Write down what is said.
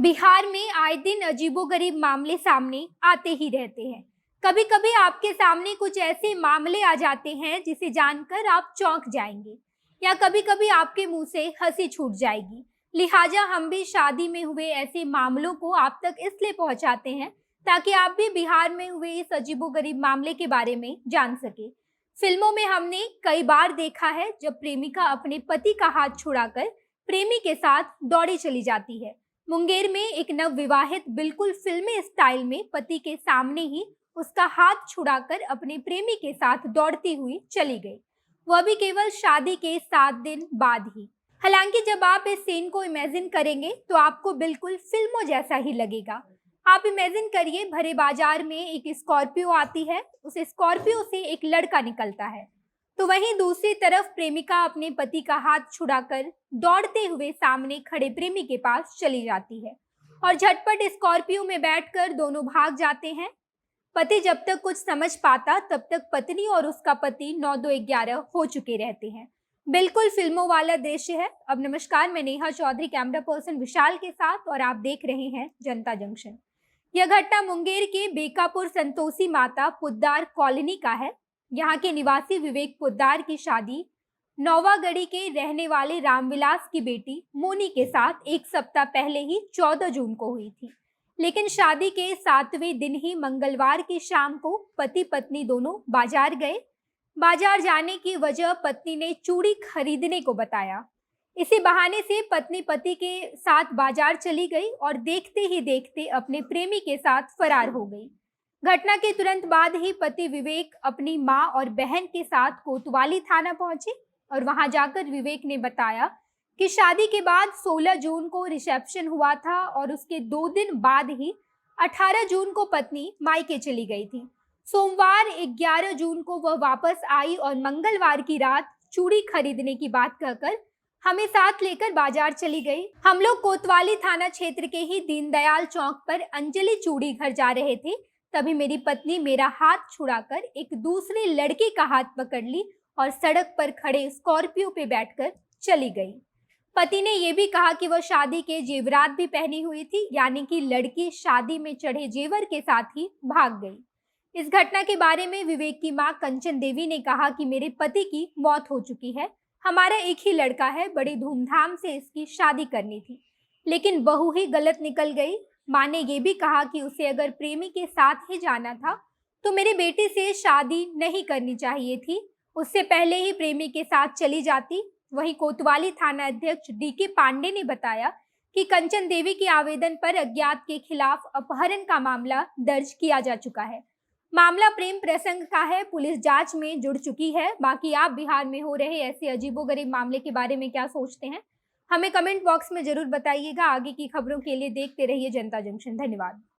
बिहार में आए दिन अजीबोगरीब मामले सामने आते ही रहते हैं। कभी कभी आपके सामने कुछ ऐसे मामले आ जाते हैं जिसे जानकर आप चौंक जाएंगे या कभी कभी आपके मुंह से हंसी छूट जाएगी। लिहाजा हम भी शादी में हुए ऐसे मामलों को आप तक इसलिए पहुंचाते हैं ताकि आप भी बिहार में हुए इस अजीबोगरीब मामले के बारे में जान सके। फिल्मों में हमने कई बार देखा है जब प्रेमिका अपने पति का हाथ छुड़ाकर प्रेमी के साथ दौड़ी चली जाती है। मुंगेर में एक नवविवाहित बिल्कुल फिल्मी स्टाइल में पति के सामने ही उसका हाथ छुड़ाकर अपने प्रेमी के साथ दौड़ती हुई चली गई, वह भी केवल शादी के 7 दिन बाद ही। हालांकि जब आप इस सीन को इमेजिन करेंगे तो आपको बिल्कुल फिल्मों जैसा ही लगेगा। आप इमेजिन करिए, भरे बाजार में एक स्कॉर्पियो आती है, उस स्कॉर्पियो से एक लड़का निकलता है, तो वहीं दूसरी तरफ प्रेमिका अपने पति का हाथ छुड़ाकर दौड़ते हुए सामने खड़े प्रेमी के पास चली जाती है और झटपट स्कॉर्पियो में बैठकर दोनों भाग जाते हैं। पति जब तक कुछ समझ पाता तब तक पत्नी और उसका पति 9-2-11 हो चुके रहते हैं। बिल्कुल फिल्मों वाला दृश्य है। अब नमस्कार, मैं नेहा चौधरी कैमरा पर्सन विशाल के साथ और आप देख रहे हैं जनता जंक्शन। यह घटना मुंगेर के बेकापुर संतोषी माता पुद्दार कॉलोनी का है। यहाँ के निवासी विवेक पुद्दार की शादी नौवागढ़ी के रहने वाले रामविलास की बेटी मोनी के साथ एक सप्ताह पहले ही 14 जून को हुई थी। लेकिन शादी के 7वें दिन ही मंगलवार की शाम को पति पत्नी दोनों बाजार गए। बाजार जाने की वजह पत्नी ने चूड़ी खरीदने को बताया। इसी बहाने से पत्नी पति के साथ बाजार चली गई और देखते ही देखते अपने प्रेमी के साथ फरार हो गई। घटना के तुरंत बाद ही पति विवेक अपनी मां और बहन के साथ कोतवाली थाना पहुंचे और वहां जाकर विवेक ने बताया कि शादी के बाद 16 जून को रिसेप्शन हुआ था और उसके 2 दिन बाद ही 18 जून को पत्नी मायके चली गई थी। सोमवार 11 जून को वह वापस आई और मंगलवार की रात चूड़ी खरीदने की बात कहकर हमें साथ लेकर बाजार चली गई। हम लोग कोतवाली थाना क्षेत्र के ही दीनदयाल चौक पर अंजलि चूड़ी घर जा रहे थे, तभी मेरी पत्नी मेरा हाथ छुड़ाकर एक दूसरे लड़के का हाथ पकड़ ली और सड़क पर खड़े स्कॉर्पियो पे बैठकर चली गई। पति ने यह भी कहा कि वह शादी के जेवरात भी पहनी हुई थी, यानी कि लड़की शादी में चढ़े जेवर के साथ ही भाग गई। इस घटना के बारे में विवेक की मां कंचन देवी ने कहा कि मेरे पति की मौत हो चुकी है, हमारा एक ही लड़का है, बड़ी धूमधाम से इसकी शादी करनी थी, लेकिन बहू ही गलत निकल गई। मां ने यह भी कहा कि उसे अगर प्रेमी के साथ ही जाना था तो मेरे बेटे से शादी नहीं करनी चाहिए थी, उससे पहले ही प्रेमी के साथ चली जाती। वहीं कोतवाली थाना अध्यक्ष डीके पांडे ने बताया कि कंचन देवी के आवेदन पर अज्ञात के खिलाफ अपहरण का मामला दर्ज किया जा चुका है। मामला प्रेम प्रसंग का है, पुलिस जांच में जुड़ चुकी है। बाकी आप बिहार में हो रहे ऐसे अजीबोगरीब मामले के बारे में क्या सोचते हैं, हमें कमेंट बॉक्स में जरूर बताइएगा। आगे की खबरों के लिए देखते रहिए जनता जंक्शन। धन्यवाद।